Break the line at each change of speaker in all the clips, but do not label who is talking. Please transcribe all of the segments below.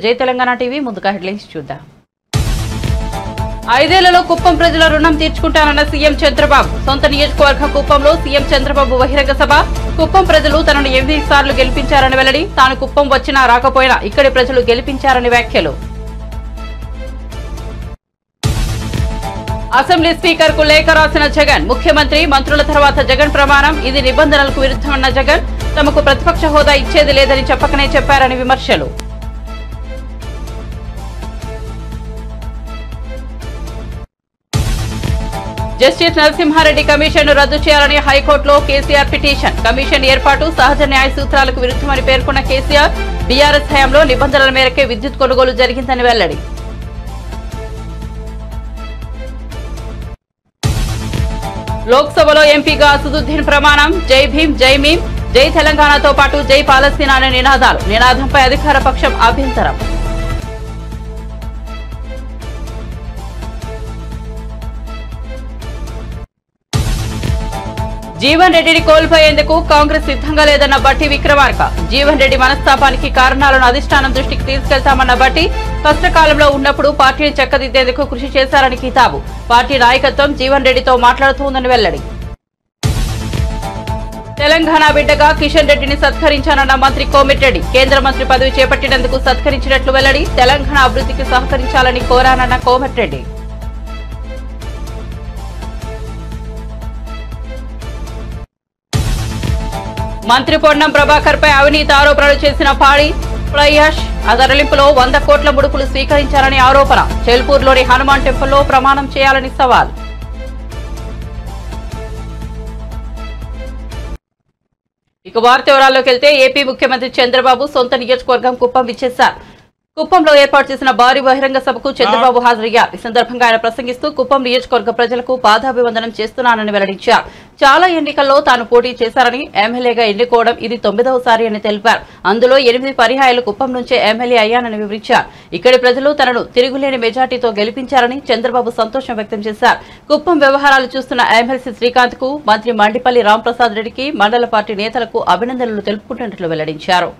జై తెలంగాణ టీవీ ముందుగా హెడ్లైన్స్ చూద్దాం. 5 ఏళ్లలో కుప్పం ప్రజల రుణం తీర్చుకుంటానన్న సీఎం చంద్రబాబు. సొంత నియోజకవర్గం కుప్పంలో సీఎం చంద్రబాబు బహిరంగ సభ. కుప్పం ప్రజలు తనను 8 సార్లు గెలిపించారని వెల్లడి. తాను కుప్పం వచ్చినా రాకపోయినా ఇక్కడి ప్రజలు గెలిపించారని వ్యాఖ్యలు. అసెంబ్లీ స్పీకర్ కు లేఖ రాసిన జగన్. ముఖ్యమంత్రి మంత్రుల తర్వాత జగన్ ప్రమాణం. ఇది నిబంధనలకు విరుద్ధమన్న జగన్. తమకు ప్రతిపక్ష హోదా ఇచ్చేది లేదని చెప్పకనే చెప్పారని విమర్శలు. జస్టిస్ నరసింహారెడ్డి కమిషన్ ను రద్దు చేయాలని హైకోర్టులో కేసీఆర్ పిటిషన్. కమిషన్ ఏర్పాటు సహజ న్యాయ సూత్రాలకు విరుద్ధమని పేర్కొన్న కేసీఆర్. బీఆర్ఎస్ హయాంలో నిబంధనల మేరకే విద్యుత్ కొనుగోలు జరిగిందని వెల్లడి. లోక్సభలో ఎంపీగా అసదుద్దీన్ ప్రమాణం. జై భీమ్ జై మీమ్ జై తెలంగాణతో పాటు జై పాలస్తీనా అనే నినాదాలు. నినాదంపై అధికార పక్షం అభ్యంతరం. జీవన్ రెడ్డిని కోల్పోయేందుకు కాంగ్రెస్ సిద్ధంగా లేదన్న బట్టి విక్రమార్క. జీవన్ రెడ్డి మనస్తాపానికి కారణాలను అధిష్టానం దృష్టికి తీసుకెళ్తామన్న బట్టి. కష్టకాలంలో ఉన్నప్పుడు పార్టీని చక్కదిద్దేందుకు కృషి చేశారని కితాబు. పార్టీ నాయకత్వం జీవన్ రెడ్డితో మాట్లాడుతోందని వెల్లడి. తెలంగాణ బిడ్డగా కిషన్ రెడ్డిని సత్కరించానన్న మంత్రి కోమిటిరెడ్డి. కేంద్ర మంత్రి పదవి చేపట్టినందుకు సత్కరించినట్లు వెల్లడి. తెలంగాణ అభివృద్ధికి సహకరించాలని కోరానన్న కోమిటిరెడ్డి. మంత్రి పొన్నం ప్రభాకర్ పై అవినీతి ఆరోపణలు చేసిన పాడి ప్రయాష్. తరలింపులో 100 కోట్ల ముడుపులు స్వీకరించాలని ఆరోపణ. చెల్పూర్లోని హనుమాన్ టెంపుల్లో ప్రమాణం చేయాలని సవాల్. ఇక వార్త వివరాల్లోకి వెళ్తే ఏపీ ముఖ్యమంత్రి చంద్రబాబు సొంత నియోజకవర్గం కుప్పం విచ్చేశారు. కుప్పంలో ఏర్పాటు చేసిన భారీ బహిరంగ సభకు చంద్రబాబు హాజరయ్యారు. ఈ సందర్భంగా ఆయన ప్రసంగిస్తూ కుప్పం నియోజకవర్గ ప్రజలకు పాదాభివందనం చేస్తున్నానని వెల్లడించారు. చాలా ఎన్నికల్లో తాను పోటీ చేశారని, ఎమ్మెల్యేగా ఎన్నుకోవడం ఇది 9వసారి అని తెలిపారు. అందులో 8 పర్యాయాలు కుప్పం నుంచే ఎమ్మెల్యే అయ్యానని వివరించారు. ఇక్కడి ప్రజలు తనను తిరుగులేని మెజార్టీతో గెలిపించారని చంద్రబాబు సంతోషం వ్యక్తం చేశారు. కుప్పం వ్యవహారాలు చూస్తున్న ఎమ్మెల్సీ శ్రీకాంత్ కు, మంత్రి మండిపల్లి రాంప్రసాద్ రెడ్డికి, మండల పార్టీ నేతలకు అభినందనలు తెలుపుకుంటున్నట్లు వెల్లడించారు.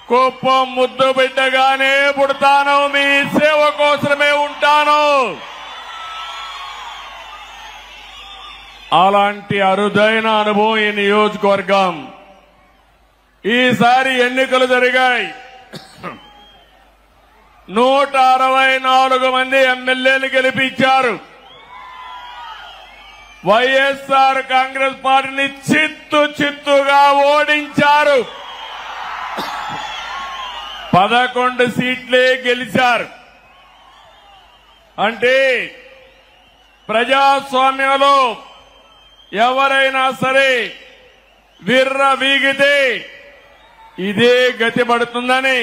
కుప్పం ముద్దు బిడ్డగానే పుడతాను, మీ సేవ కోసమే ఉంటాను. అలాంటి అరుదైన అనుభవం ఈ నియోజకవర్గం. ఈసారి ఎన్నికలు జరిగాయి. 164 మంది ఎమ్మెల్యేలు గెలిపించారు. వైఎస్ఆర్ కాంగ్రెస్ పార్టీని చిత్తుగా ఓడించారు. 11 సీట్లే గెలిచారు. అంటే ప్రజాస్వామ్యంలో ఎవరైనా సరే విర్ర వీగితే ఇదే గతి పడుతుందని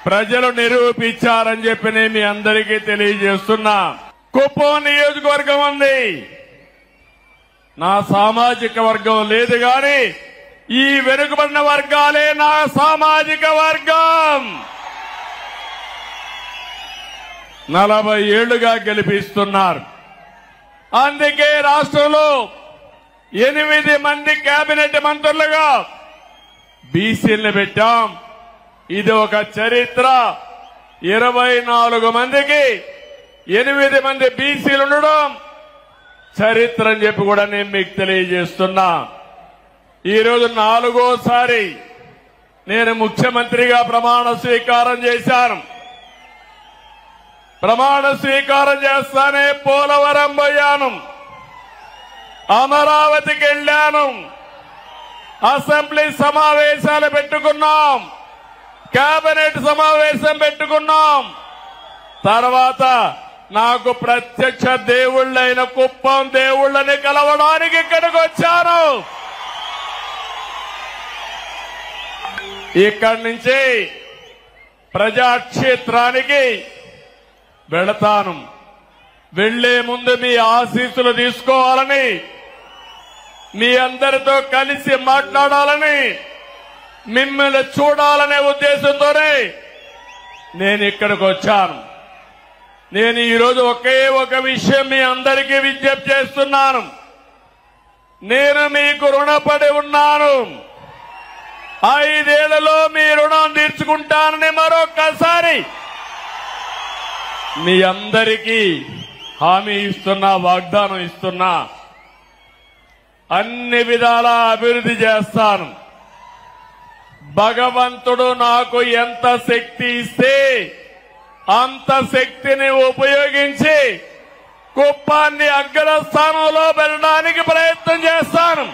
ప్రజలు నిరూపించారని చెప్పి నేను మీ అందరికీ తెలియజేస్తున్నా. కుప్పం నియోజకవర్గం ఉంది, నా సామాజిక వర్గం లేదు గాని ఈ వెనుకబడిన వర్గాలే నా సామాజిక వర్గం. 40 ఏళ్లుగా గెలిపిస్తున్నారు. అందుకే రాష్ట్రంలో 8 మంది కేబినెట్ మంత్రులుగా బీసీలను పెట్టాం. ఇది ఒక చరిత్ర. 24 మందికి 8 మంది బీసీలు ఉండడం చరిత్ర అని చెప్పి కూడా నేను మీకు తెలియజేస్తున్నా. ఈరోజు 4వసారి నేను ముఖ్యమంత్రిగా ప్రమాణ స్వీకారం చేశాను. ప్రమాణ స్వీకారం చేస్తానే పోలవరం పోయాను, అమరావతికి వెళ్లాను, అసెంబ్లీ సమావేశాలు పెట్టుకున్నాం, కేబినెట్ సమావేశం పెట్టుకున్నాం. తర్వాత నాకు ప్రత్యక్ష దేవుళ్ళైన కుప్పం దేవుళ్ళని కలవడానికి ఇక్కడికి వచ్చాను. ఇక్కడి నుంచి ప్రజాక్షేత్రానికి వెళతాను. వెళ్లే ముందు మీ ఆశీస్సులు తీసుకోవాలని, మీ అందరితో కలిసి మాట్లాడాలని, మిమ్మల్ని చూడాలనే ఉద్దేశంతోనే నేను ఇక్కడికి వచ్చాను. నేను ఈరోజు ఒకే ఒక విషయం మీ అందరికీ విజ్ఞప్తి చేస్తున్నాను. నేను మీకు రుణపడి ఉన్నాను. 5 ఏళ్లలో మీ రుణం తీర్చుకుంటానని మరొక్కసారి మీ అందరికీ హామీ ఇస్తున్నా, వాగ్దానం ఇస్తున్నా. అన్ని విధాలా అభివృద్ధి చేస్తాను. భగవంతుడు నాకు ఎంత శక్తి ఇస్తే అంత శక్తిని ఉపయోగించి కుప్పాన్ని అగ్రస్థానంలో పెట్టడానికి ప్రయత్నం చేస్తాను.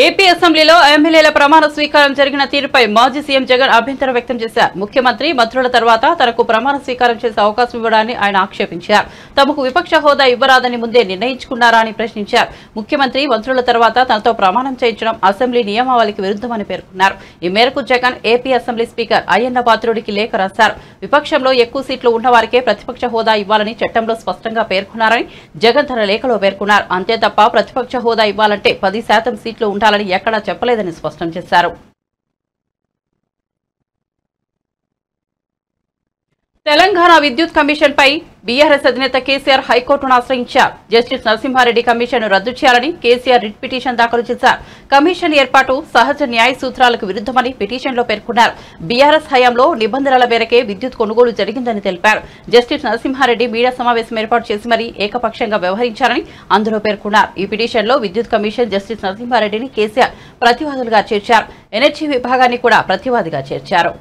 ఏపీ అసెంబ్లీలో ఎమ్మెల్యేల ప్రమాణ స్వీకారం జరిగిన తీరుపై మాజీ సీఎం జగన్ అభ్యంతరం వ్యక్తం చేశారు. ముఖ్యమంత్రి మంత్రుల తర్వాత తనకు ప్రమాణ స్వీకారం చేసే అవకాశం ఇవ్వడాన్ని ఆయన ఆక్షేపించారు. తమకు విపక్ష హోదా ఇవ్వరాదని ముందే నిర్ణయించుకున్నారా అని ప్రశ్నించారు. ముఖ్యమంత్రి మంత్రుల తర్వాత తనతో ప్రమాణం చేయించడం అసెంబ్లీ నియమావళికి విరుద్ధమని పేర్కొన్నారు. ఈ మేరకు Jagan AP assembly speaker Ayyanna పాత్రుడికి లేఖ రాశారు. విపక్షంలో ఎక్కువ సీట్లు ఉన్నవారికే ప్రతిపక్ష హోదా ఇవ్వాలని చట్టంలో స్పష్టంగా పేర్కొన్నారని జగన్ తన లేఖలో పేర్కొన్నారు. అంతే తప్ప ప్రతిపక్ష హోదా ఇవ్వాలంటే 10% సీట్లు ఉండాలని ఎక్కడా చెప్పలేదని స్పష్టం చేశారు. తెలంగాణ విద్యుత్ కమిషన్ పై బీఆర్ఎస్ అధినేత కేసీఆర్ హైకోర్టును ఆశ్రయించారు. జస్టిస్ నరసింహారెడ్డి కమిషన్ రద్దు చేయాలని కేసీఆర్ రిట్ పిటిషన్ దాఖలు చేశారు. కమిషన్ ఏర్పాటు సహజ న్యాయ సూత్రాలకు విరుద్ధమని పిటిషన్లో పేర్కొన్నారు. బీఆర్ఎస్ హయాంలో నిబంధనల మేరకే విద్యుత్ కొనుగోలు జరిగిందని తెలిపారు. జస్టిస్ నరసింహారెడ్డి మీడియా సమావేశం ఏర్పాటు చేసి మరీ ఏకపక్షంగా వ్యవహరించారని అందులో పేర్కొన్నారు. ఈ పిటిషన్లో విద్యుత్ కమిషన్ జస్టిస్ నరసింహారెడ్డిని కేసీఆర్ ప్రతివాదులుగా చేర్చారు. ఎనర్జీ విభాగాన్ని కూడా ప్రతివాదిగా చేర్చారు.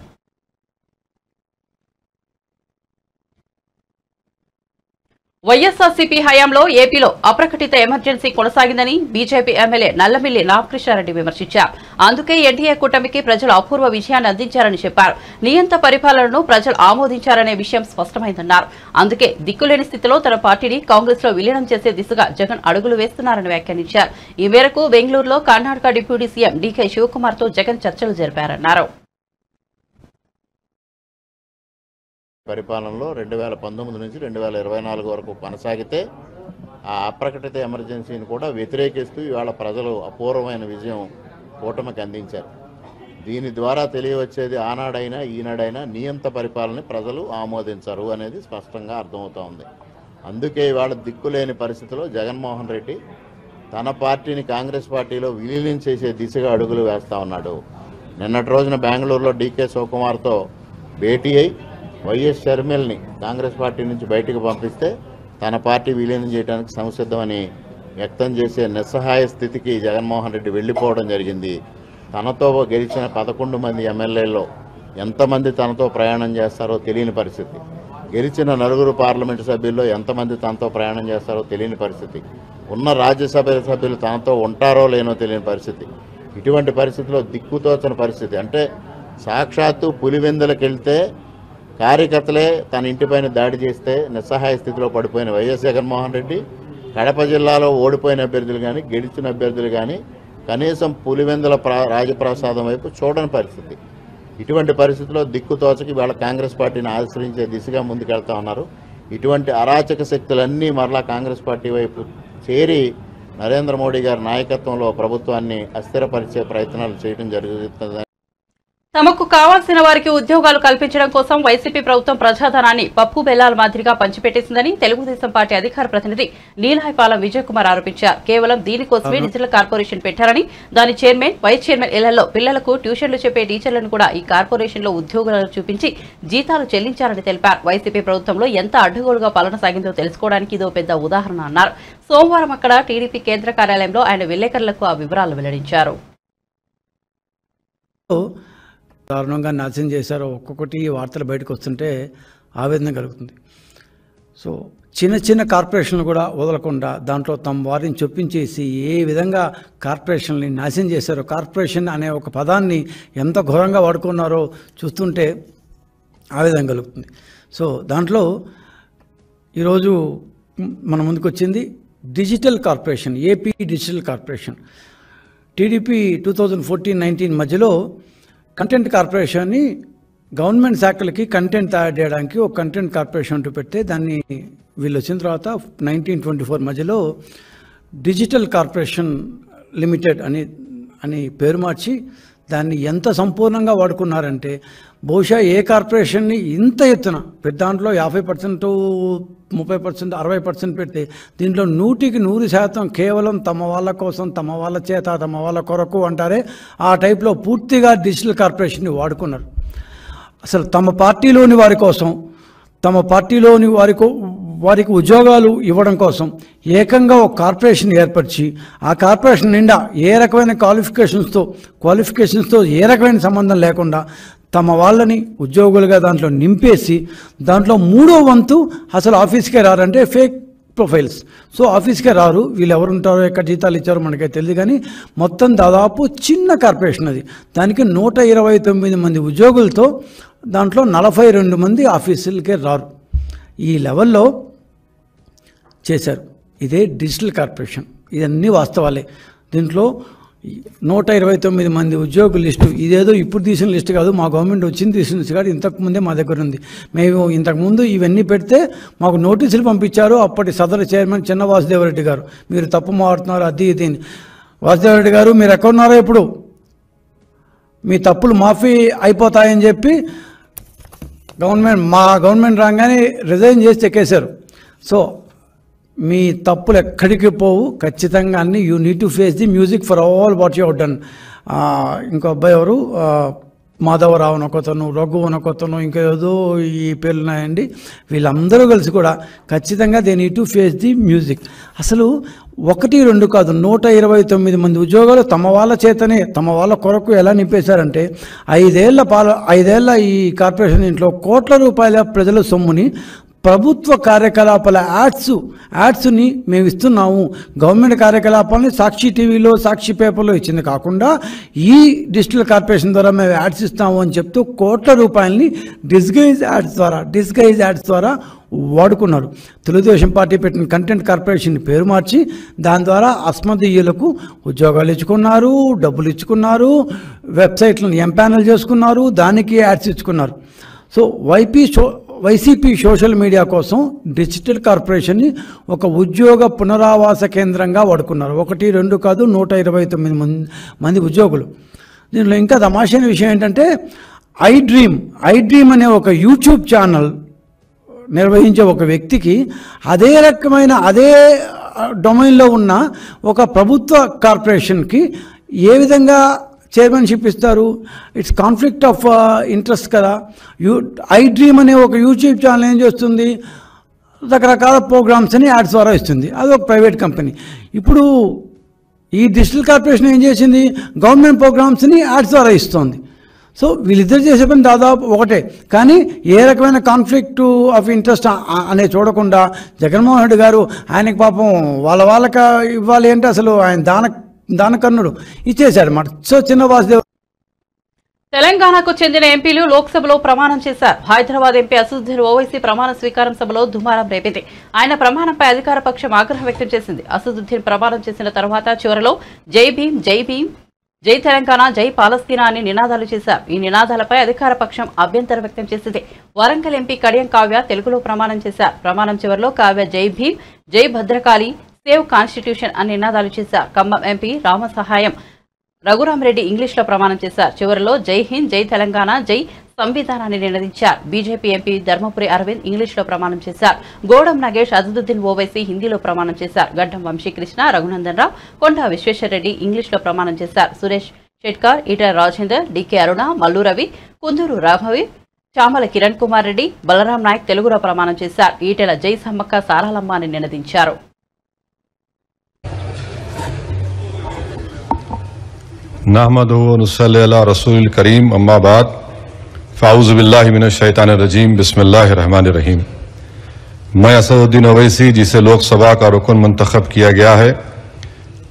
వైఎస్ఆర్సీపీ హయాంలో ఏపీలో అప్రకటిత ఎమర్జెన్సీ కొనసాగిందని బీజేపీ ఎమ్మెల్యే నల్లమిల్లి రామకృష్ణారెడ్డి విమర్శించారు. అందుకే ఎన్డీఏ కూటమికి ప్రజలు అపూర్వ విజయాన్ని అందించారని చెప్పారు. నియంత పరిపాలనను ప్రజలు ఆమోదించారనే విషయం స్పష్టమైందన్నారు. అందుకే దిక్కులేని స్థితిలో తన పార్టీని కాంగ్రెస్ లో విలీనం చేసే దిశగా జగన్ అడుగులు వేస్తున్నారని వ్యాఖ్యానించారు. ఈ మేరకు బెంగళూరులో కర్ణాటక డిప్యూటీ సీఎం డీకే శివకుమార్ తో జగన్ చర్చలు జరిపారన్నారు.
పరిపాలనలో 2019 నుంచి 2024 వరకు కొనసాగితే ఆ అప్రకటిత ఎమర్జెన్సీని కూడా వ్యతిరేకిస్తూ ఇవాళ ప్రజలు అపూర్వమైన విజయం కూటమికి అందించారు. దీని ద్వారా తెలియవచ్చేది ఆనాడైనా ఈనాడైనా నియంత పరిపాలనని ప్రజలు ఆమోదించరు అనేది స్పష్టంగా అర్థమవుతా ఉంది. అందుకే ఇవాళ దిక్కులేని పరిస్థితిలో జగన్మోహన్ రెడ్డి తన పార్టీని కాంగ్రెస్ పార్టీలో విలీనం చేసే దిశగా అడుగులు వేస్తూ ఉన్నాడు. నిన్నటి రోజున బెంగళూరులో డీకే శివకుమార్తో భేటీ అయి వైఎస్ షర్మిల్ని కాంగ్రెస్ పార్టీ నుంచి బయటకు పంపిస్తే తన పార్టీ విలీనం చేయడానికి సంసిద్ధమని వ్యక్తం చేసే నిస్సహాయ స్థితికి జగన్మోహన్ రెడ్డి వెళ్ళిపోవడం జరిగింది. తనతో గెలిచిన 11 మంది ఎమ్మెల్యేల్లో ఎంతమంది తనతో ప్రయాణం చేస్తారో తెలియని పరిస్థితి. గెలిచిన 9 పార్లమెంటు సభ్యుల్లో ఎంతమంది తనతో ప్రయాణం చేస్తారో తెలియని పరిస్థితి. ఉన్న రాజ్యసభ సభ్యులు తనతో ఉంటారో లేనో తెలియని పరిస్థితి. ఇటువంటి పరిస్థితిలో దిక్కుతోచని పరిస్థితి. అంటే సాక్షాత్తు పులివెందులకు వెళ్తే కార్యకర్తలే తన ఇంటిపైన దాడి చేస్తే నిస్సహాయ స్థితిలో పడిపోయిన వైఎస్ జగన్మోహన్ రెడ్డి కడప జిల్లాలో ఓడిపోయిన అభ్యర్థులు కానీ గెలిచిన అభ్యర్థులు కానీ కనీసం పులివెందుల రాజప్రసాదం వైపు చూడని పరిస్థితి. ఇటువంటి పరిస్థితిలో దిక్కుతోచకి వాళ్ళ కాంగ్రెస్ పార్టీని ఆశ్రయించే దిశగా ముందుకెళ్తా ఉన్నారు. ఇటువంటి అరాచక శక్తులన్నీ మరలా కాంగ్రెస్ పార్టీ వైపు చేరి నరేంద్ర మోడీ గారి నాయకత్వంలో ప్రభుత్వాన్ని అస్థిరపరిచే ప్రయత్నాలు చేయడం జరుగుతుంది.
తమకు కావాల్సిన వారికి ఉద్యోగాలు కల్పించడం కోసం వైసీపీ ప్రభుత్వం ప్రజాధనాన్ని పప్పు బెల్లాల మాదిరిగా పంచిపెట్టేసిందని తెలుగుదేశం పార్టీ అధికార ప్రతినిధి నీలాయపాలెం విజయ్ కుమార్ ఆరోపించారు. కేవలం దీనికోసమే డిజిటల్ కార్పొరేషన్ పెట్టారని, దాని చైర్మన్, వైస్ చైర్మన్ ఇళ్లలో పిల్లలకు ట్యూషన్లు చెప్పే టీచర్లను కూడా ఈ కార్పొరేషన్ లో ఉద్యోగాలు చూపించి జీతాలు చెల్లించారని తెలిపారు. వైసీపీ ప్రభుత్వంలో ఎంత అడ్డగోలుగా పాలన సాగిందో తెలుసుకోవడానికి ఇదో పెద్ద ఉదాహరణ అన్నారు. సోమవారం అక్కడ టీడీపీ కేంద్ర కార్యాలయంలో ఆయన విలేకరులకు ఆ వివరాలు వెల్లడించారు.
దారుణంగా నాశనం చేశారో ఒక్కొక్కటి వార్తలు బయటకు వస్తుంటే ఆవేదన కలుగుతుంది. సో చిన్న చిన్న కార్పొరేషన్లు కూడా వదలకుండా దాంట్లో తమ వారిని చొప్పించేసి ఏ విధంగా కార్పొరేషన్ని నాశనం చేశారో, కార్పొరేషన్ అనే ఒక పదాన్ని ఎంత ఘోరంగా వాడుకున్నారో చూస్తుంటే ఆవేదన కలుగుతుంది. సో దాంట్లో ఈరోజు మన ముందుకు వచ్చింది digital corporation, AP digital corporation. TDP 2014-19 మధ్యలో కంటెంట్ కార్పొరేషన్ని గవర్నమెంట్ శాఖలకి కంటెంట్ తయారు చేయడానికి ఒక కంటెంట్ కార్పొరేషన్ అంటూ పెడితే దాన్ని వీళ్ళు వచ్చిన తర్వాత 1924 మధ్యలో డిజిటల్ కార్పొరేషన్ లిమిటెడ్ అని పేరు మార్చి దాన్ని ఎంత సంపూర్ణంగా వాడుకున్నారంటే బహుశా ఏ కార్పొరేషన్ని ఇంత ఎత్తున పెద్ద దాంట్లో 50%, 30%, 60% పెడితే దీంట్లో 100% కేవలం తమ వాళ్ళ కోసం, తమ వాళ్ళ చేత, తమ వాళ్ళ కొరకు అంటారే ఆ టైప్లో పూర్తిగా డిజిటల్ కార్పొరేషన్ని వాడుకున్నారు. అసలు తమ పార్టీలోని వారి కోసం, తమ పార్టీలోని వారికి ఉద్యోగాలు ఇవ్వడం కోసం ఏకంగా ఒక కార్పొరేషన్ ఏర్పరిచి ఆ కార్పొరేషన్ నిండా ఏ రకమైన క్వాలిఫికేషన్స్తో ఏ రకమైన సంబంధం లేకుండా తమ వాళ్ళని ఉద్యోగులుగా దాంట్లో నింపేసి దాంట్లో 3వ వంతు అసలు ఆఫీస్కే రారంటే ఫేక్ ప్రొఫైల్స్. సో ఆఫీస్కే రారు, వీళ్ళు ఎవరు ఉంటారో ఎక్కడ జీతాలు ఇచ్చారో మనకైతే తెలియదు. కానీ మొత్తం దాదాపు చిన్న కార్పొరేషన్ అది. దానికి 129 మంది ఉద్యోగులతో దాంట్లో 42 మంది ఆఫీసులకే రారు. ఈ లెవెల్లో చేశారు. ఇదే డిజిటల్ కార్పొరేషన్. ఇదన్నీ వాస్తవాలే. దీంట్లో 129 మంది ఉద్యోగుల లిస్టు, ఇదేదో ఇప్పుడు తీసిన లిస్టు కాదు, మా గవర్నమెంట్ వచ్చింది తీసిన లిస్టు కాదు, ఇంతకుముందే మా దగ్గర ఉంది. మేము ఇంతకుముందు ఇవన్నీ పెడితే మాకు నోటీసులు పంపించారు అప్పటి సదరు చైర్మన్ చిన్న వాసుదేవరెడ్డి గారు, మీరు తప్పు మారుతున్నారు అది ఇది. వాసుదేవరెడ్డి గారు మీరు ఎక్కడున్నారో ఇప్పుడు, మీ తప్పులు మాఫీ అయిపోతాయని చెప్పి మా గవర్నమెంట్ రాగానే రిజైన్ చేసి చెక్కేశారు. సో మీ తప్పులు ఎక్కడికి పోవు, ఖచ్చితంగా అన్ని you need to face the music for all what you have done. ఇంకో అబ్బాయి ఎవరు, మాధవరావు అనొకతను, రఘు అనొకతను, ఇంకా ఏదో ఈ పేర్లు ఉన్నాయండి. వీళ్ళందరూ కలిసి కూడా ఖచ్చితంగా they need to face the music. అసలు 1, 2 కాదు, 129 మంది ఉద్యోగాలు తమ వాళ్ళ చేతనే, తమ వాళ్ళ కొరకు ఎలా నింపేశారంటే 5 ఏళ్ల ఈ కార్పొరేషన్ ఇంట్లో కోట్ల రూపాయల ప్రజల సొమ్ముని ప్రభుత్వ కార్యకలాపాల యాడ్స్ని మేము ఇస్తున్నాము, గవర్నమెంట్ కార్యకలాపాలని సాక్షి టీవీలో, సాక్షి పేపర్లో ఇచ్చింది కాకుండా ఈ డిజిటల్ కార్పొరేషన్ ద్వారా మేము యాడ్స్ ఇస్తాము అని చెప్తూ కోట్ల రూపాయలని డిస్గైజ్ యాడ్స్ ద్వారా వాడుకున్నారు. తెలుగుదేశం పార్టీ పెట్టిన కంటెంట్ కార్పొరేషన్ పేరు మార్చి దాని ద్వారా అస్మదీయులకు ఉద్యోగాలు ఇచ్చుకున్నారు, డబ్బులు ఇచ్చుకున్నారు, వెబ్సైట్లను ఎంపానల్ చేసుకున్నారు, దానికి యాడ్స్ ఇచ్చుకున్నారు. సో వైసీపీ సోషల్ మీడియా కోసం డిజిటల్ కార్పొరేషన్ని ఒక ఉద్యోగ పునరావాస కేంద్రంగా వాడుకున్నారు. 1, 2 కాదు, 129 మంది ఉద్యోగులు. దీనిలో ఇంకా తమాషైన విషయం ఏంటంటే ఐ డ్రీమ్ అనే ఒక యూట్యూబ్ ఛానల్ నిర్వహించే ఒక వ్యక్తికి అదే డొమైన్లో ఉన్న ఒక ప్రభుత్వ కార్పొరేషన్కి ఏ విధంగా చైర్మన్షిప్ ఇస్తారు? ఇట్స్ కాన్ఫ్లిక్ట్ ఆఫ్ ఇంట్రెస్ట్ కదా. ఐ డ్రీమ్ అనే ఒక యూట్యూబ్ ఛానల్ ఏం చేస్తుంది, రకరకాల ప్రోగ్రామ్స్ని యాడ్స్ ద్వారా ఇస్తుంది, అది ఒక ప్రైవేట్ కంపెనీ. ఇప్పుడు ఈ డిజిటల్ కార్పొరేషన్ ఏం చేసింది, గవర్నమెంట్ ప్రోగ్రామ్స్ని యాడ్స్ ద్వారా ఇస్తుంది. సో వీళ్ళిద్దరు చేసే పని దాదాపు ఒకటే, కానీ ఏ రకమైన కాన్ఫ్లిక్ట్ ఆఫ్ ఇంట్రెస్ట్ అనే చూడకుండా జగన్మోహన్ రెడ్డి గారు ఆయనకి పాపం వాళ్ళకి ఇవ్వాలి అంటే అసలు ఆయన దానకర్ణుడు ఇచ్చేశాడు అన్నమాట. సో చిన్న వాసుదేవ్.
తెలంగాణకు చెందిన ఎంపీలు లోక్సభలో ప్రమాణం చేశారు. హైదరాబాద్ ఎంపీ అసదుద్దీన్ ఓవైసీ ప్రమాణ స్వీకారం సభలో దుమారం రేపింది. ఆయన ప్రమాణంపై అధికార పక్షం ఆగ్రహం వ్యక్తం చేసింది. అసదుద్దీన్ ప్రమాణం చేసిన తర్వాత చివరిలో జై భీమ్, జై భీమ్, జై తెలంగాణ, జై పాలస్తీనా అని నినాదాలు చేశారు. ఈ నినాదాలపై అధికార పక్షం అభ్యంతరం వ్యక్తం చేసింది. వరంగల్ ఎంపీ కడియం కావ్య తెలుగులో ప్రమాణం చేశారు. ప్రమాణం చివరిలో కావ్య జై భీమ్, జై భద్రకాళి, సేవ్ కాన్స్టిట్యూషన్ అని నినాదాలు చేశారు. ఖమ్మం ఎంపీ రామసహాయం రఘురామరెడ్డి ఇంగ్లీష్లో ప్రమాణం చేశారు. చివరిలో జై హింద్, జై తెలంగాణ, జై సంవిధానాన్ని నినదించారు. బీజేపీ ఎంపీ ధర్మపురి అరవింద్ ఇంగ్లీష్లో ప్రమాణం చేశారు. గోడం నాగేష్, అసదుద్దీన్ ఓవైసీ హిందీలో ప్రమాణం చేశారు. గడ్డం వంశీకృష్ణ, రఘునందన్ రావు, కొండా విశ్వేశ్వరరెడ్డి ఇంగ్లీష్లో ప్రమాణం చేశారు. సురేష్ షెట్కార్, ఈటెల రాజేందర్, డికే అరుణ, మల్లు రవి, కుందూరు రాఘవి, చామల కిరణ్ కుమార్ రెడ్డి, బలరాం నాయక్ తెలుగులో ప్రమాణం చేశారు. ఈటెల జై సమ్మక్క సారాలమ్మ అని నినదించారు.
नहमदुहु व नुसल्ली अला रसूलिल करीम अम्मा बाद फ़ाऊज़ु बिल्लाहि मिनश शैतानिर रजीम बिस्मिल्लाहिर रहमानिर रहीम। मैं असदुद्दीन ओवैसी, जिसे लोकसभा का रुकन मंतखब किया गया है,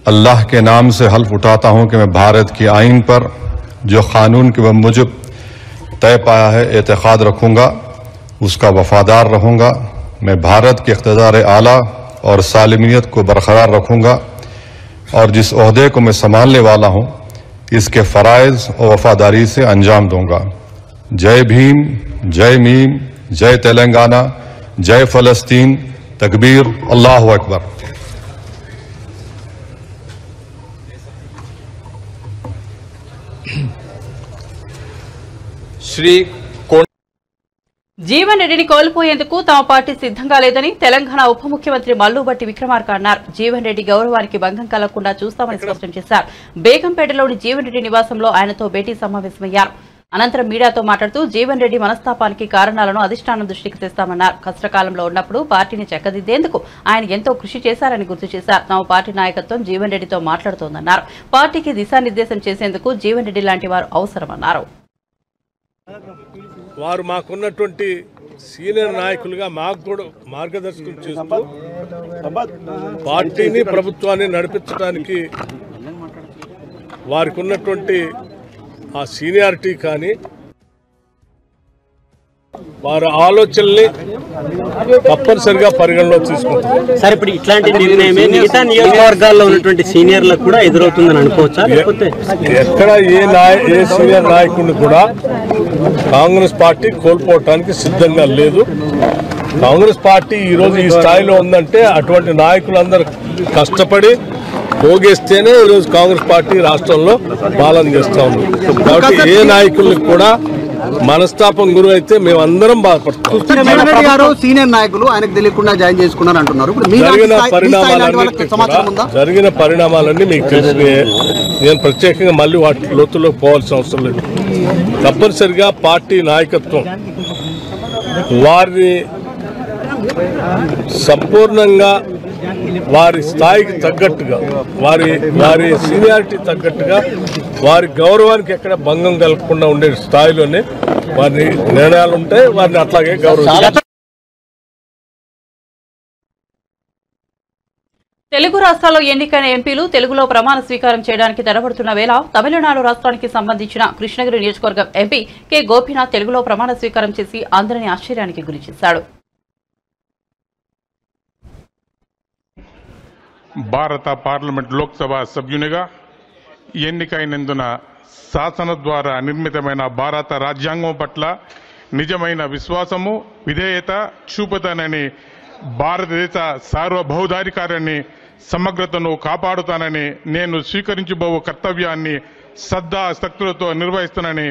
अल्लाह के नाम से हल्फ उठाता हूँ कि मैं भारत की आइन पर जो कानून के मुजब तय पाया है एतक़ाद रखूँगा, उसका वफादार रहूँगा। मैं भारत के इक़्तिदार आला और सालिमियत को बरकरार रखूँगा और जिस ओहदे को मैं संभालने वाला हूँ इसके फ़राइज़ और वफादारी से अंजाम दूंगा। जय भीम, जय मीम, जय तेलंगाना, जय फ़लस्तीन, तकबीर, अल्लाहु अकबर।
శ్రీ
జీవన్ రెడ్డిని కోల్పోయేందుకు తమ పార్టీ సిద్ధంగా లేదని తెలంగాణ ఉప ముఖ్యమంత్రి మల్లుబట్టి విక్రమార్క అన్నారు. జీవన్ రెడ్డి గౌరవానికి భంగం కలగకుండా చూస్తామని స్పష్టం చేశారు. బేగంపేటలోని జీవన్ రెడ్డి నివాసంలో ఆయనతో భేటీ సమావేశమయ్యారు. అనంతరం మీడియాతో మాట్లాడుతూ జీవన్ రెడ్డి మనస్తాపానికి కారణాలను అధిష్టానం దృష్టికి తెస్తామన్నారు. కష్టకాలంలో ఉన్నప్పుడు పార్టీని చక్కదిద్దేందుకు ఆయన ఎంతో కృషి చేశారని గుర్తు చేశారు. తమ పార్టీ నాయకత్వం జీవన్ రెడ్డితో మాట్లాడుతోందన్నారు. పార్టీకి దిశానిర్దేశం చేసేందుకు జీవన్ రెడ్డి లాంటి వారు అవసరమన్నారు.
వారు మాకున్నటువంటి సీనియర్ నాయకులుగా మాకు కూడా మార్గదర్శకం చేస్తూ పార్టీని ప్రభుత్వాన్ని నడిపించడానికి వారికి ఉన్నటువంటి ఆ సీనియారిటీ కానీ వారి ఆలోచనల్ని తప్పనిసరిగా పరిగణలో తీసుకుంటారు.
సార్, ఇప్పుడు ఇట్లాంటి నిర్ణయమే మిగతా నియోజకవర్గాల్లో ఉన్నటువంటి సీనియర్లకు కూడా ఎదురవుతుందని అనుకోవచ్చా? లేకపోతే
ఎక్కడ ఏ సీనియర్ నాయకుడిని కూడా కాంగ్రెస్ పార్టీ కోల్పోవటానికి సిద్ధంగా లేదు. కాంగ్రెస్ పార్టీ ఈరోజు ఈ స్థాయిలో ఉందంటే అటువంటి నాయకులందరూ కష్టపడి పోగేస్తేనే ఈరోజు కాంగ్రెస్ పార్టీ రాష్ట్రంలో పాలన చేస్తా ఉంది. కాబట్టి ఏ నాయకులకు కూడా మనస్తాపం గురి అయితే మేమందరం బాధపడతాం.
సీనియర్ నాయకులు ఆయనకు తెలియకుండా జాయిన్ చేసుకున్నారు అంటున్నారు.
జరిగిన పరిణామాలన్నీ మీకు తెలిసినాయే. నేను ప్రత్యేకంగా మళ్ళీ వాటి లోతులోకి పోవాల్సిన అవసరం లేదు. తప్పనిసరిగా పార్టీ నాయకత్వం వారిని సంపూర్ణంగా వారి స్థాయికి తగ్గట్టుగా వారి సీనియారిటీ తగ్గట్టుగా వారి గౌరవానికి ఎక్కడ భంగం కలగకుండా ఉండే స్థాయిలోనే వారి నిర్ణయాలు ఉంటాయి. వారిని అట్లాగే గౌరవించాలి.
తెలుగు రాష్ట్రాల్లో ఎన్నికైన ఎంపీలు తెలుగులో ప్రమాణ స్వీకారం చేయడానికి తడబడుతున్న వేళ తమిళనాడు రాష్ట్రానికి సంబంధించిన కృష్ణగిరి నియోజకవర్గం ఎంపీ కె గోపీనాథ్ తెలుగులో ప్రమాణ స్వీకారం చేసి అందరినీ ఆశ్చర్యానికి గురిచేశాడు.
భారత పార్లమెంట్ లోక్సభ సభ్యునిగా ఎన్నికైనందున శాసన ద్వారా నిర్మితమైన భారత రాజ్యాంగం పట్ల నిజమైన విశ్వాసము విధేయత చూపుతానని, భారతదేశ సార్వభౌమాధికారాన్ని సమగ్రతను కాపాడుతానని, నేను స్వీకరించబో కర్తవ్యాన్ని శ్రద్ధాశక్తులతో నిర్వహిస్తానని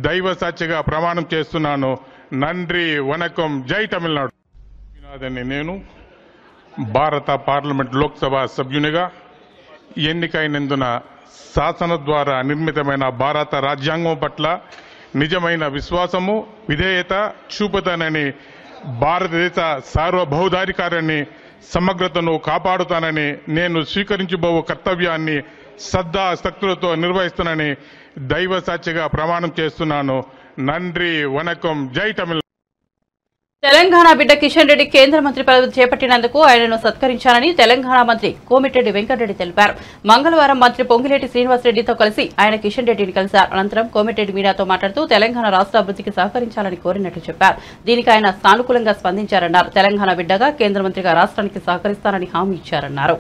దైవ సాక్షిగా ప్రమాణం చేస్తున్నాను. నండ్రి వనకం. జై తమిళనాడు. నేను భారత పార్లమెంట్ లోక్సభ సభ్యునిగా ఎన్నికైనందున శాసన ద్వారా నిర్మితమైన భారత రాజ్యాంగం పట్ల నిజమైన విశ్వాసము విధేయత చూపుతానని, భారతదేశ సార్వభౌమాధికారాన్ని సమగ్రతను కాపాడుతానని, నేను స్వీకరించబో కర్తవ్యాన్ని శ్రద్ధాశక్తులతో నిర్వహిస్తానని దైవ సాక్షిగా ప్రమాణం చేస్తున్నాను. నండ్రి వనకం. జై తమిళనాడు.
తెలంగాణ బిడ్డ కిషన్ రెడ్డి కేంద్ర మంత్రి పదవి చేపట్టినందుకు ఆయనను సత్కరించానని తెలంగాణ మంత్రి కోమిటిరెడ్డి వెంకటరెడ్డి తెలిపారు. మంగళవారం మంత్రి పొంగిలేటి శ్రీనివాసరెడ్డితో కలిసి ఆయన కిషన్ రెడ్డిని కలిశారు. అనంతరం కోమిటిరెడ్డి మీడియాతో మాట్లాడుతూ తెలంగాణ రాష్ట్ర అభివృద్ధికి సహకరించాలని కోరినట్లు చెప్పారు. దీనికి ఆయన సానుకూలంగా స్పందించారన్నారు. తెలంగాణ బిడ్డగా కేంద్ర మంత్రిగా రాష్ట్రానికి సహకరిస్తానని హామీ ఇచ్చారన్నారు.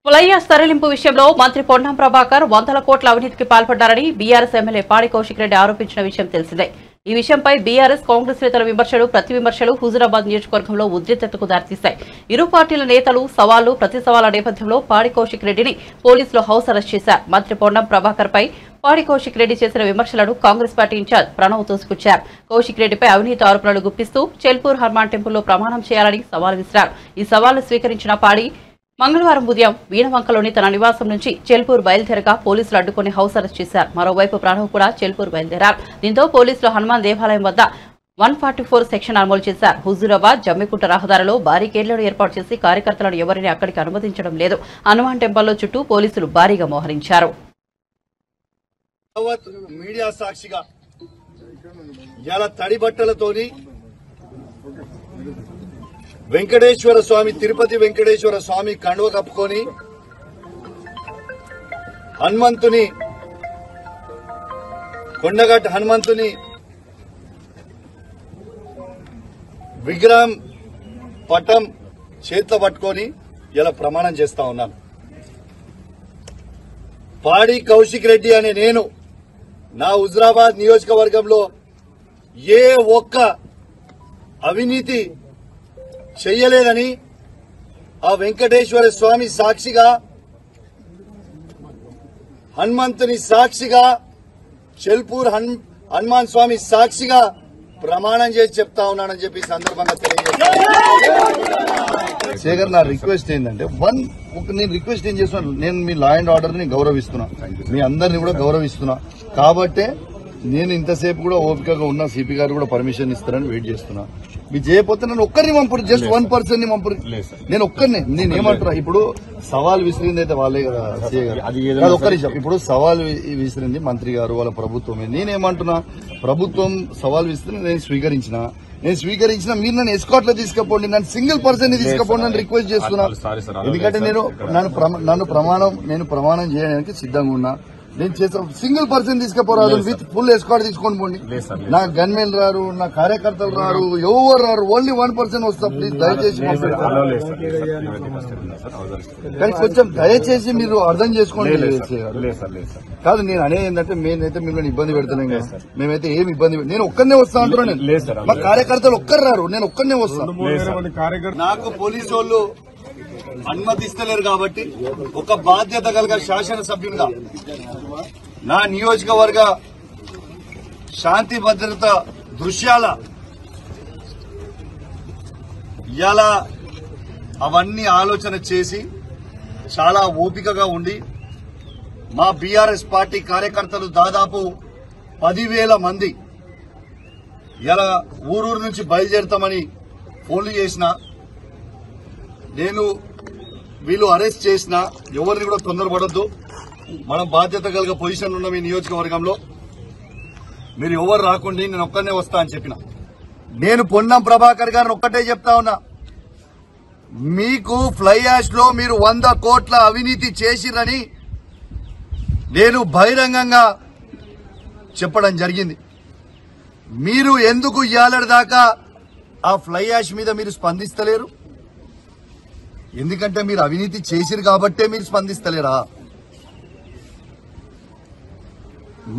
ఫ్లైయాస్ తరలింపు విషయంలో మంత్రి పొన్నం ప్రభాకర్ 100 కోట్ల అవినీతికి పాల్పడ్డారని బీఆర్ఎస్ ఎమ్మెల్యే పాడి కౌశిక్ రెడ్డి ఆరోపించిన విషయం తెలిసిందే. ఈ విషయంపై బీఆర్ఎస్ కాంగ్రెస్ నేతల విమర్శలు ప్రతి విమర్శలు హుజూరాబాద్ నియోజకవర్గంలో ఉద్రిక్తతకు దారితీశాయి. ఇరు పార్టీల నేతలు సవాళ్లు ప్రతి సవాళ్ల నేపథ్యంలో పాడి కౌశిక్ రెడ్డిని పోలీసులు హౌస్ అరెస్ట్ చేశారు. మంత్రి పొన్నం ప్రభాకర్ పై పాడి కౌశిక్ రెడ్డి చేసిన విమర్శలను కాంగ్రెస్ పార్టీ ఇన్ఛార్జ్ ప్రణవ్ తోసిపుచ్చారు. కౌశిక్ రెడ్డిపై అవినీతి ఆరోపణలు గుప్పిస్తూ చెల్పూర్ హనుమాన్ టెంపుల్లో ప్రమాణం చేయాలని సవాల్ విసిరారు. ఈ సవాల్ను స్వీకరించిన పాడి మంగళవారం ఉదయం వీణవంకలోని తన నివాసం నుంచి చెల్పూర్ బయలుదేరగా పోలీసులు అడ్డుకుని హౌస్ అరెస్ట్ చేశారు. మరోవైపు ప్రణవ్ కూడా చెల్పూర్ బయలుదేరారు. దీంతో పోలీసులు హనుమాన్ దేవాలయం వద్ద 144 సెక్షన్ అమలు చేశారు. హుజూరాబాద్ జమ్మికుంట రహదారిలో భారీకేర్లను ఏర్పాటు చేసి కార్యకర్తలను ఎవరిని అక్కడికి అనుమతించడం లేదు. హనుమాన్ టెంపుల్లో చుట్టూ పోలీసులు భారీగా మోహరించారు.
మీడియా సాక్షిగా ఇలా తడి బట్టలతోని వెంకటేశ్వర స్వామి తిరుపతి వెంకటేశ్వర స్వామి కండువ కప్పుకొని హనుమంతుని కొండగట్ట హనుమంతుని విగ్రహం పటం చేతిలో పట్టుకొని ఇలా ప్రమాణం చేస్తా ఉన్నాను. పాడి కౌశిక్ రెడ్డి అనే నేను నా హుజూరాబాద్ నియోజకవర్గంలో ఏ ఒక్క అవినీతి చెయ్యలేదని ఆ వెంకటేశ్వర స్వామి సాక్షిగా, హనుమంతుని సాక్షిగా, చెల్పూర్ హనుమాన్ స్వామి సాక్షిగా ప్రమాణం చేసి చెప్తా ఉన్నానని చెప్పి సందర్భంగా తెలియజేస్తాను. శేఖర్, నా రిక్వెస్ట్ ఏంటంటే నేను రిక్వెస్ట్ ఏం చేస్తున్నాను, నేను మీ లా అండ్ ఆర్డర్ ని గౌరవిస్తున్నా, మీ అందరిని కూడా గౌరవిస్తున్నా. కాబట్టే నేను ఇంతసేపు కూడా ఓపికగా ఉన్నా. సిపి గారు కూడా పర్మిషన్ ఇస్తారని వెయిట్ చేస్తున్నా. మీరు చేయకపోతే నన్ను ఒక్కరిని పంపురు, జస్ట్ 1% ని పంపురు. నేను ఒక్కరిని, నేను ఏమంటున్నా, ఇప్పుడు సవాల్ విసిరింది అయితే వాళ్ళే కదా సీఏ గారు. అది ఒక్క నిమిషం. ఇప్పుడు సవాల్ విసిరింది మంత్రి గారు, వాళ్ళ ప్రభుత్వమే. నేనేమంటున్నా, ప్రభుత్వం సవాల్ విసిరి నేను స్వీకరించిన మీరు నన్ను ఎస్కాట్ లో తీసుకుపోండి, నన్ను సింగిల్ పర్సన్ ని తీసుకుపోండి అని రిక్వెస్ట్ చేస్తున్నా. ఎందుకంటే నన్ను ప్రమాణం చేయడానికి సిద్ధంగా ఉన్నా. నేను చేస్తా, సింగిల్ పర్సన్ తీసుకుపోరాదు, విత్ ఫుల్ ఎస్కాట్ తీసుకొని పోండి. నా గన్మెన్ రారు, నా కార్యకర్తలు రారు, ఎవరు రారు, ఓన్లీ 1% వస్తా. ప్లీజ్ దయచేసి కానీ కొంచెం దయచేసి మీరు అర్థం చేసుకోండి. కాదు, నేను అనేది ఏంటంటే మేమైతే మిమ్మల్ని ఇబ్బంది పెడతాం కదా, మేమైతే ఏమి ఇబ్బంది, నేను ఒక్కనే వస్తా అంటున్నాను. నేను మా కార్యకర్తలు ఒక్కరు రారు, నేను ఒక్కనే వస్తాను. నాకు పోలీసు వాళ్ళు అనుమతిస్తలేరు కాబట్టి ఒక బాధ్యత కలిగిన శాసనసభ్యులుగా నా నియోజకవర్గ శాంతి భద్రత దృశ్యాల ఇవాళ అవన్నీ ఆలోచన చేసి చాలా ఓపికగా ఉండి మా బీఆర్ఎస్ పార్టీ కార్యకర్తలు దాదాపు 10,000 మంది ఇలా ఊరూరు నుంచి బయలుదేరుతామని ఫోన్లు చేసిన, నేను వీళ్ళు అరెస్ట్ చేసిన ఎవరిని కూడా తొందరపడద్దు. మనం బాధ్యత కలిగే పొజిషన్ ఉన్న మీ నియోజకవర్గంలో మీరు ఎవరు రాకుండా నేను ఒక్కనే వస్తా అని చెప్పిన. నేను పొన్నం ప్రభాకర్ గారిని ఒక్కటే చెప్తా ఉన్నా, మీకు ఫ్లై యాష్ లో మీరు 100 కోట్ల అవినీతి చేసిరని నేను బహిరంగంగా చెప్పడం జరిగింది. మీరు ఎందుకు ఇయ్యాలటి దాకా ఆ ఫ్లై యాష్ మీద మీరు స్పందిస్తలేరు? ఎందుకంటే మీరు అవినీతి చేసిరు కాబట్టే మీరు స్పందిస్తలేరా?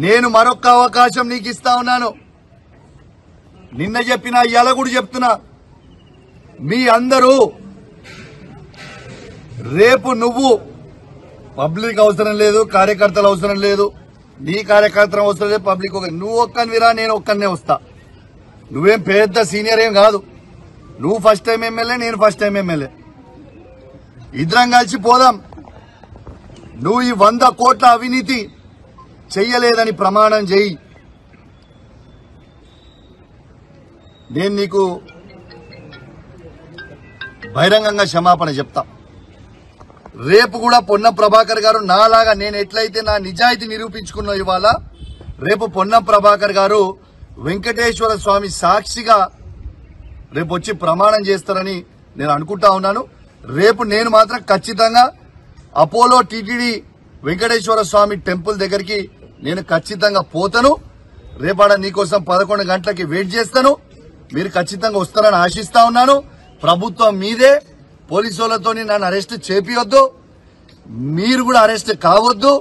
నేను మరొక అవకాశం నీకు ఇస్తా ఉన్నాను. నిన్న చెప్పినా ఇవాళ కూడా చెప్తున్నా, మీ అందరూ రేపు నువ్వు పబ్లిక్ అవసరం లేదు, కార్యకర్తలు అవసరం లేదు, నీ కార్యకర్తలు అవసరం లేదు, పబ్లిక్ నువ్వు ఒక్కనివిరా, నేను ఒక్కనే వస్తా. నువ్వేం పెద్ద సీనియర్ ఏం కాదు, నువ్వు ఫస్ట్ టైం ఎమ్మెల్యే, నేను ఫస్ట్ టైం ఎమ్మెల్యే. ఇద్దరం కలిసి పోదాం. నువ్వు ఈ 100 కోట్ల అవినీతి చెయ్యలేదని ప్రమాణం చేయి. నేను నీకు బహిరంగంగా క్షమాపణ చెప్తా. రేపు కూడా పొన్నం ప్రభాకర్ గారు నాలాగా నేను ఎట్లయితే నా నిజాయితీ నిరూపించుకున్నా ఇవాళ, రేపు పొన్నం ప్రభాకర్ గారు వెంకటేశ్వర స్వామి సాక్షిగా రేపు వచ్చి ప్రమాణం చేస్తారని నేను అనుకుంటా ఉన్నాను. రేపు నేను మాత్రం ఖచ్చితంగా అపోలో టీటీడీ వెంకటేశ్వర స్వామి టెంపుల్ దగ్గరికి నేను ఖచ్చితంగా పోతాను. రేపాడ నీకోసం 11 గంటలకి వెయిట్ చేస్తాను. మీరు ఖచ్చితంగా వస్తారని ఆశిస్తా ఉన్నాను. ప్రభుత్వం మీదే, పోలీసులతో నన్ను అరెస్ట్ చేపియొద్దు, మీరు కూడా అరెస్ట్ కావద్దు.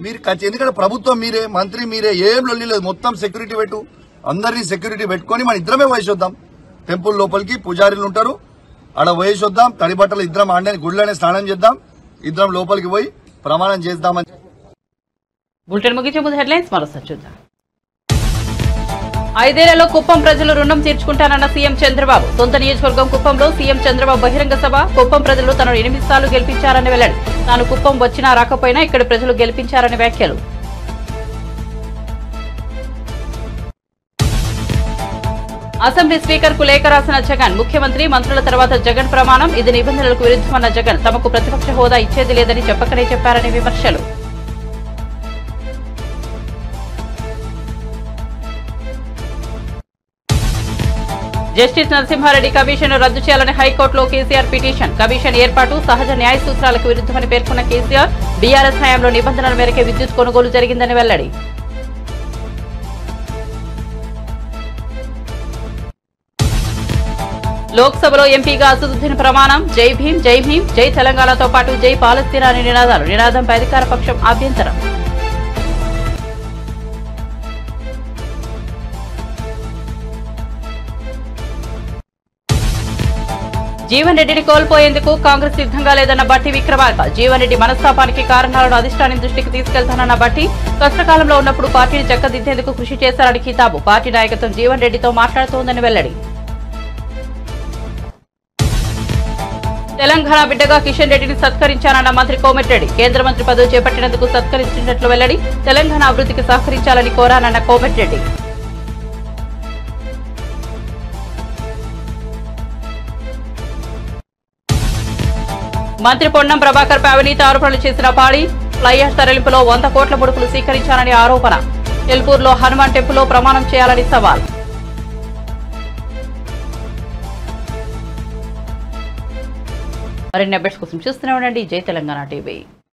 మీరు ఎందుకంటే ప్రభుత్వం మీరే, మంత్రి మీరే, ఏం లొల్లి లేదు. మొత్తం సెక్యూరిటీ పెట్టు, అందరినీ సెక్యూరిటీ పెట్టుకొని మన ఇద్దరమే వయసొద్దాం. టెంపుల్ లోపలికి పూజారులు ఉంటారు, ఆడ వయసొద్దాం. తడి బట్టలు ఇద్దరం ఆడని గుడిలోనే స్నానం చేద్దాం, ఇద్దరం లోపలికి పోయి ప్రమాణం చేద్దామని.
బులెటిన్ ముగించే ముందు హెడ్లైన్స్ మరోసారి చూద్దాం. 5 ఏళ్లలో కుప్పం ప్రజలు రుణం తీర్చుకుంటానన్న సీఎం చంద్రబాబు. సొంత నియోజకవర్గం కుప్పంలో సీఎం చంద్రబాబు బహిరంగ సభ. కుప్పం ప్రజలు తనను 8 సార్లు గెలిపించారని వెల్లడి. తాను కుప్పం వచ్చినా రాకపోయినా ఇక్కడ ప్రజలు గెలిపించారని వ్యాఖ్యలు. అసెంబ్లీ స్పీకర్ కు లేఖ రాసిన జగన్. ముఖ్యమంత్రి మంత్రుల తర్వాత జగన్ ప్రమాణం. ఇది నిబంధనలకు విరుద్ధమన్న జగన్. తమకు ప్రతిపక్ష హోదా ఇచ్చేది లేదని చెప్పకనే చెప్పారని విమర్శలు. జస్టిస్ నరసింహారెడ్డి కమిషన్ రద్దు చేయాలని హైకోర్టులో కేసీఆర్ పిటిషన్. కమిషన్ ఏర్పాటు సహజ న్యాయ సూత్రాలకు విరుద్ధమని పేర్కొన్న కేసీఆర్, బీఆర్ఎస్ హయాంలో నిబంధనల మేరకే విద్యుత్ కొనుగోలు జరిగిందని వెల్లడి. లోక్సభలో ఎంపీగా అసదుద్దీన్ ప్రమాణం. జై భీం, జై భీం, జై తెలంగాణతో పాటు జై పాలస్తీనా అనే నినాదాలు. నినాదంపై అధికార పక్షం అభ్యంతరం. జీవన్ రెడ్డిని కోల్పోయేందుకు కాంగ్రెస్ సిద్ధంగా లేదన్న బట్టి విక్రమార్క. జీవన్ రెడ్డి మనస్తాపానికి కారణాలను అధిష్టానం దృష్టికి తీసుకెళ్తానన్న బట్టి కష్టకాలంలో ఉన్నప్పుడు పార్టీని చక్కదిద్దేందుకు కృషి చేశారని కితాబు. పార్టీ నాయకత్వం జీవన్ రెడ్డితో మాట్లాడుతోందని వెల్లడి. తెలంగాణ బిడ్డగా కిషన్ రెడ్డిని సత్కరించానన్న మంత్రి కోమటిరెడ్డి. కేంద్ర మంత్రి పదవి చేపట్టినందుకు సత్కరించినట్లు వెల్లడి. తెలంగాణ అభివృద్ధికి సహకరించాలని కోరానన్న కోమటిరెడ్డి. మంత్రి పొన్నం ప్రభాకర్ పై అవినీతి ఆరోపణలు చేసిన పాడి. ఫ్లైయాష్ తరలింపులో 100 కోట్ల ముడుపులు స్వీకరించాలని ఆరోపణ. ఎల్పూర్లో హనుమాన్ టెంపుల్లో ప్రమాణం చేయాలని సవాల్. మరిన్ని అప్డేట్స్ కోసం చూస్తూనే ఉండండి జై తెలంగాణ టీవీ.